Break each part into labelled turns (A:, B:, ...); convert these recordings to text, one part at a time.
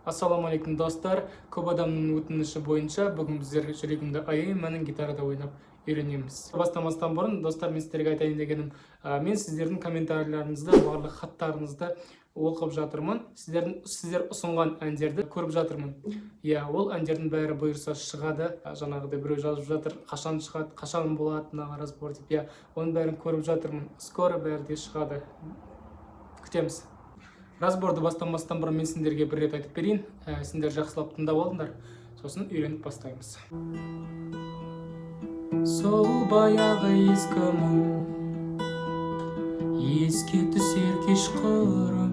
A: Ассалаумағалейкум достар, көп адамның өтініші бойынша бүгін біздер жүрегімді аяйын мәнін гитарада ойнап үйренеміз. Бастамастан бұрын достар, мен сіздерге айтайын дегенім, мен сіздердің комментарийлеріңізді, барлық хаттарыңызды оқып жатырмын. Сіздер ұсынған әндерді көріп жатырмын. Ол әндердің бәрі бұйырса шығады. Жаңағыдай біреу жазып жатыр, қашан шығады, қашан болады мына разбор деп. Оның бәрін көріп жатырмын. Скоро бәрі де шығады. Күтеміз. Разборды бастамастан бұрын мен сендерге бір рет айтып берейін. Сендер жақсылап тыңдап алдыңдар. Сосын үйреніп бастаймыз. Сол баяғы ескі мұң, еске түсер кешқұрым,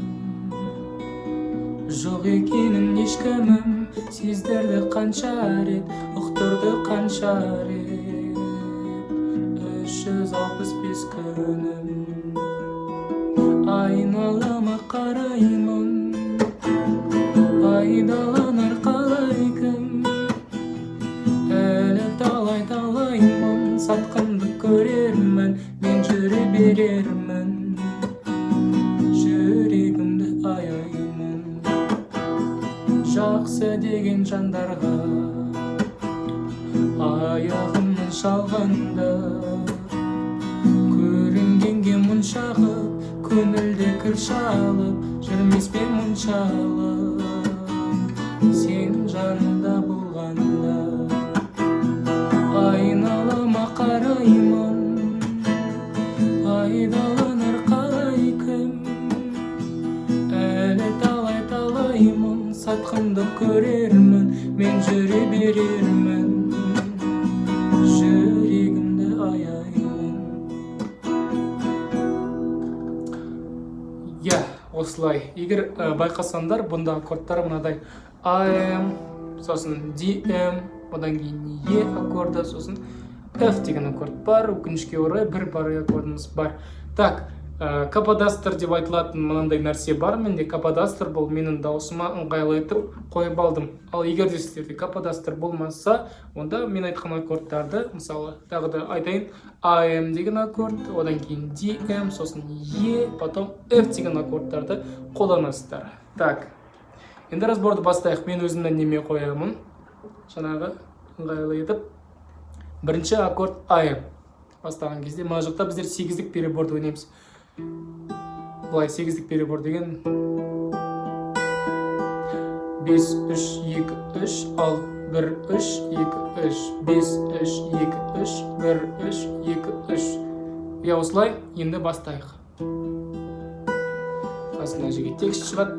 A: жоқ екенін ешкімім, сездірді қанша рет, ұқтырды қанша рет. 365 күнім айналама қараймын, пайдаланар қалай кім, әлі талай-талаймын, сатқанды көрермін, мен жүре берермін, жүрегімді аяймын. Жақсы деген жандарға аяғымның шалғанда, көрінгенге мұншағып, көңілде кір шалып, жүрмеспен мұншалып, сен жанында болғанда. Айналама қараймын, пайдаланар қалай кім, әлі талай-талаймын, сатқанды көрермін, мен жүре берермін, жүрегімді аяймын. Осылай. Егер байқасаңдар, бұнда аккордтар мынадай: АМ, сосын ДМ, одан кейін Е аккорды, сосын F деген аккорд бар. Өкінішке орай бір барай аккордымыз бар. Так, каподастр деп айтылатын мынандай нәрсе бар менде. Каподастр бұл менің даусыма ыңғайлы етіп қойып алдым. Ал егер де сіздерде каподастр болмаса, онда мен айтқан аккордтарды, мысалы, тағы да айтайын: АМ деген аккорд, одан кейін ДМ, сосын Е, потом F деген аккордтарды қолданасыздар. Так, енді разборды бастайық. Мен өзімнен неме қоямын, жаңағы ыңғайлы етіп. Бірінші аккорд АМ бастаған кезде, мына жақта біздер 8-дік переборды ойнаймыз. Бұлай 8-дік перебор деген 5-3-2-3, ал 1-3-2-3, 5-3-2-3, 1-3-2-3. Осылай. Енді бастайық. Қасына жеге текст шығады.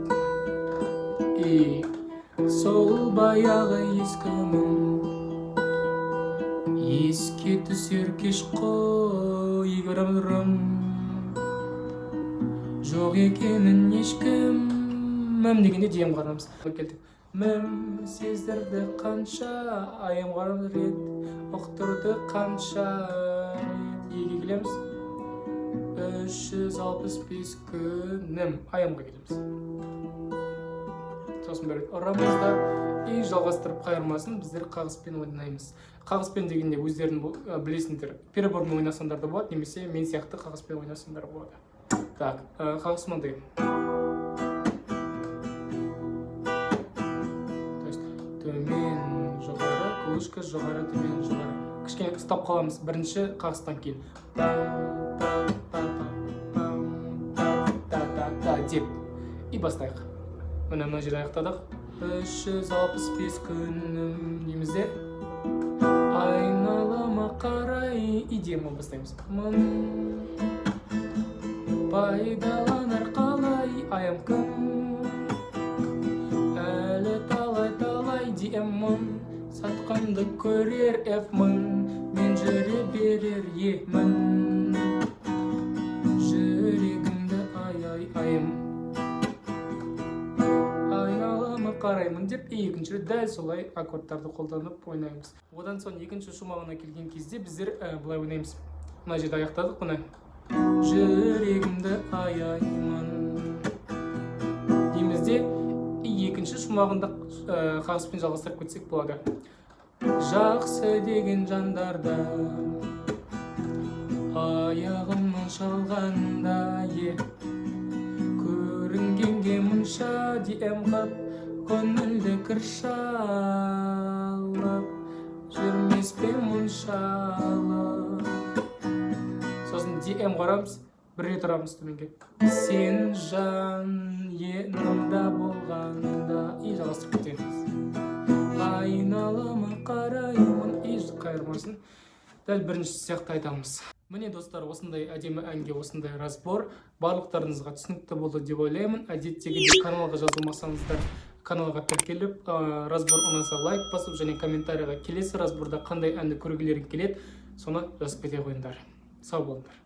A: Сол баяғы ескі мұң, еске түсер кеш қойғырым, жоқ екенін ешкім. Мәм дегенде дем қарамыз. Мәм сездірді қанша, айым қарам рет, ұқтырды қанша рет. Еге келеміз. 365 күнім. Айымға келеміз. Сосын бәрі ұрамызда. И жалғастырып қайырмасын біздер қағыспен ойнаймыз. Қағыспен дегенде өздерін білесіңдер. Перебормен ойнасаңдар да болады, немесе мен сияқты қағыспен ойнасаңдар болады. Так, қағыс мынандай. Төмен, жоғары, күлішкі, жоғары, төмен, жоғары. Кішкене ұстап қаламыз бірінші қағыстан кейін. Деп. И бастайық. Мына жерде аяқтадық. 365 күнім деймізде. Айналама қарай, идеяма бастаймыз. Пайдаланар қалай, аям кім, әлі талай-талай диемін, сатқанды көрер F-мін, мен жүре берер Е-мін, жүрегімді аяйм. Айналама қараймын деп, екінші рет дәл солай аккордтарды қолданып ойнаймыз. Одан соң екінші шумағына келген кезде біздер бұлай ойнаймыз. Мына жерде аяқтадық бұны. Жүрегімді аяймын деймізде, екінші шумағында қағыспен жалғастырып кетсек болады. Жақсы деген жандарда, аяғымның шалғанда, көрінгенге мұнша дием қап, көңілде кір шалып, жүрмеспен мұншалып. Сосын DM қарамыз, бір рет ұрамыз төменге. Сен жан енімда болғанда, и жалғастырып кетеміз. Айналама қараймын, и қайырмасын. Дәл бірінші сияқты айтамыз. Міне достар, осындай әдемі әнге осындай разбор барлықтарыңызға түсінікті болды деп ойлаймын. Әдеттегідей каналға жазылмасаңыздар, каналға тіркеліп, разбор ұнаса лайк басып, және комментарийға келесі разборда қандай әнді көргілерің келеді, соны жазып кете қойыңдар. Сау болыңдар.